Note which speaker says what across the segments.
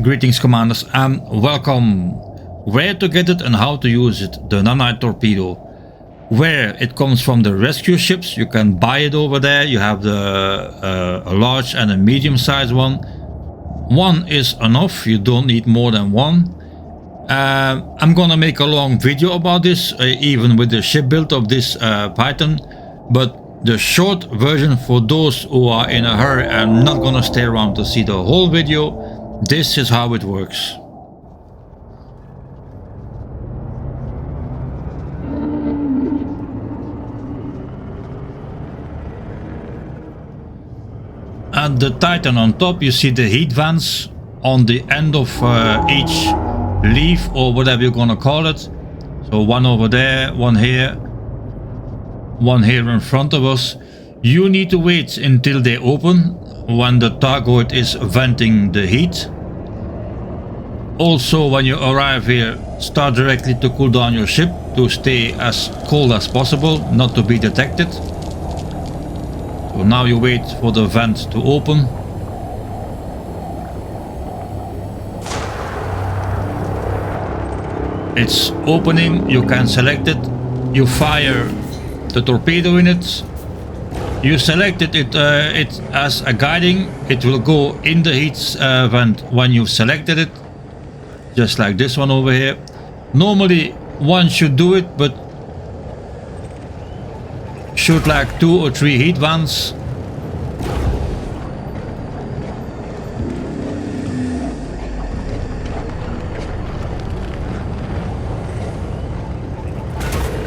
Speaker 1: Greetings commanders and welcome. Where to get it and how to use it, the Nanite Torpedo. Where it comes from the rescue ships, you can buy it over there. You have the a large and a medium sized one. One is enough, you don't need more than one. I'm gonna make a long video about this, even with the ship build of this Python, but the short version for those who are in a hurry and not gonna stay around to see the whole video, this is how it works. At the Titan on top you see the heat vents on the end of each leaf or whatever you're gonna call it. So one over there, one here in front of us. You need to wait until they open when the target is venting the heat. Also, when you arrive here, start directly to cool down your ship to stay as cold as possible, not to be detected. So now you wait for the vent to open. It's opening, you can select it, you fire the torpedo in it. You selected it as a guiding, it will go in the heat vent when you've selected it, just like this one over here. Normally one should do it, but shoot like 2 or 3 heat vents.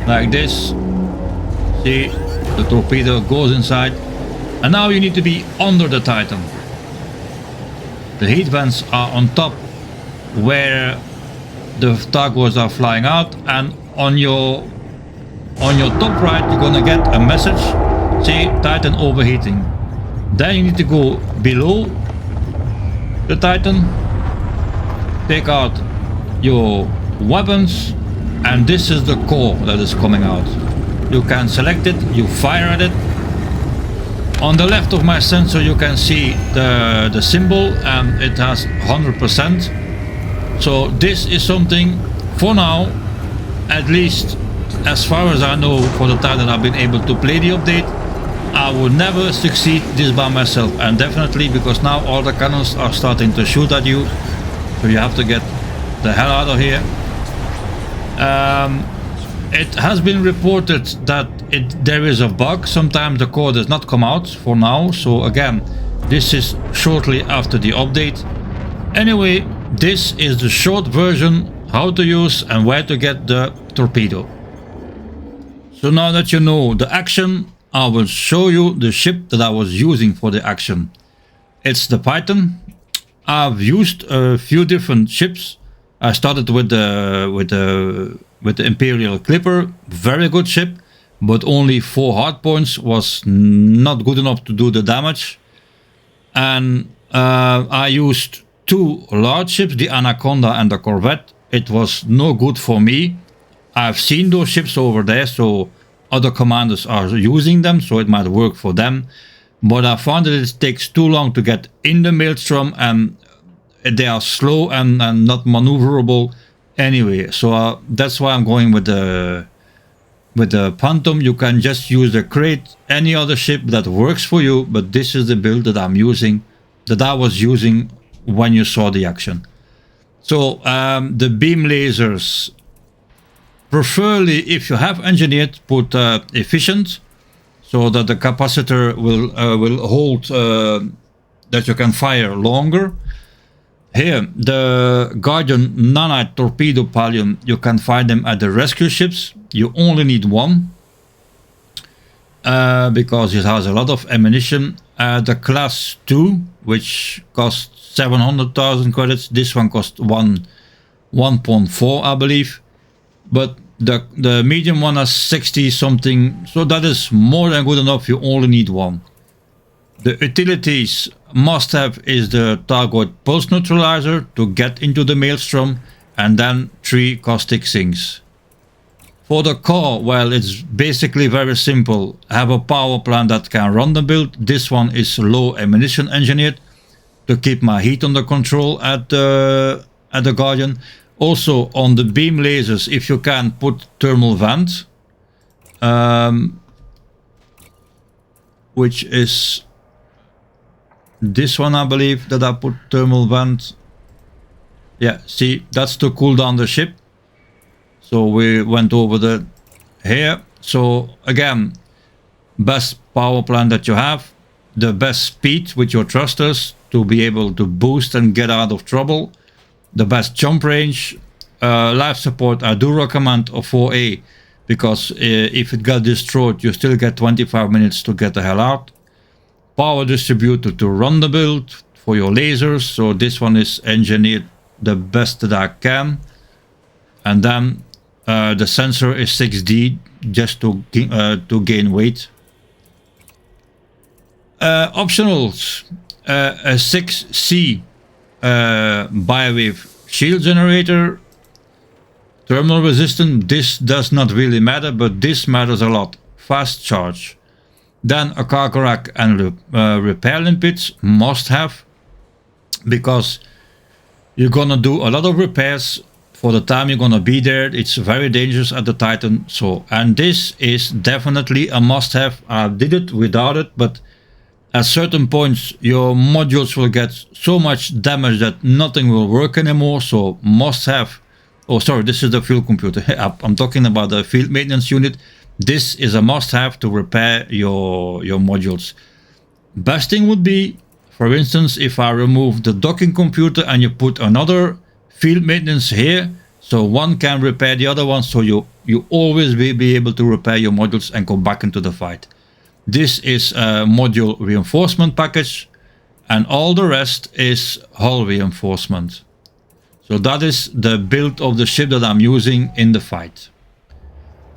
Speaker 1: Like this. See, the torpedo goes inside, and now you need to be under the Titan. The heat vents are on top where the targets are flying out, and on your top right you're gonna get a message, say Titan overheating. Then you need to go below the Titan, take out your weapons, and this is the core that is coming out. You can select it, you fire at it. On the left of my sensor you can see the symbol, and it has 100%. So this is something, for now, at least as far as I know, for the time that I've been able to play the update, I would never succeed this by myself, and definitely because now all the cannons are starting to shoot at you, so you have to get the hell out of here. It has been reported that there is a bug. Sometimes the core does not come out for now, so again, this is shortly after the update. Anyway, this is the short version, how to use and where to get the torpedo. So now that you know the action, I will show you the ship that I was using for the action. It's the Python. I've used a few different ships. I started with the Imperial Clipper, very good ship, but only 4 hardpoints was not good enough to do the damage. And I used 2 large ships, the Anaconda and the Corvette. It was no good for me. I've seen those ships over there, so other commanders are using them, so it might work for them. But I found that it takes too long to get in the maelstrom, and they are slow and not maneuverable anyway. So that's why I'm going with the Phantom. You can just use the crate, any other ship that works for you, but this is the build that I'm using, that I was using when you saw the action. So the beam lasers, preferably if you have engineered, put efficient, so that the capacitor will hold, that you can fire longer. Here, the Guardian Nanite Torpedo Pallium, you can find them at the rescue ships. You only need one, because it has a lot of ammunition. The class 2, which costs 700,000 credits, this one costs 1.4 I believe, but the medium one has 60 something, so that is more than good enough. You only need one. The utilities must have is the target pulse neutralizer to get into the maelstrom, and then 3 caustic sinks. For the core, well, it's basically very simple. Have a power plant that can run the build. This one is low ammunition engineered. to keep my heat under control at the Guardian. Also on the beam lasers, if you can, put thermal vent, which is this one, I believe, that I put thermal vent. Yeah, see, that's to cool down the ship. So we went over the here. So again, best power plant that you have, the best speed with your thrusters to be able to boost and get out of trouble, the best jump range, life support. I do recommend a 4A because if it got destroyed, you still get 25 minutes to get the hell out. Power distributor to run the build for your lasers. So this one is engineered the best that I can. And then the sensor is 6D just to gain weight. Optionals, a 6C biowave shield generator, thermal resistant. This does not really matter, but this matters a lot. Fast charge. Then a cargo rack and repair limpets, must have, because you're gonna do a lot of repairs for the time you're gonna be there. It's very dangerous at the Titan. So, and this is definitely a must-have. I did it without it, but at certain points your modules will get so much damage that nothing will work anymore. So must-have. Oh, sorry, this is the field computer. I'm talking about the field maintenance unit. This is a must-have to repair your modules. Best thing would be, for instance, if I remove the docking computer and you put another field maintenance here, so one can repair the other one, so you always be able to repair your modules and go back into the fight. This is a module reinforcement package, and all the rest is hull reinforcement. So that is the build of the ship that I'm using in the fight.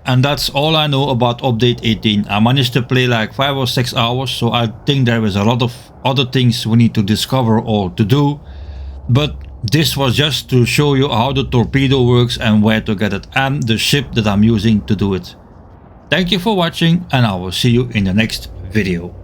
Speaker 1: And that's all I know about update 18. I managed to play like 5 or 6 hours, so I think there is a lot of other things we need to discover or to do. But this was just to show you how the torpedo works and where to get it, and the ship that I'm using to do it. Thank you for watching, and I will see you in the next video.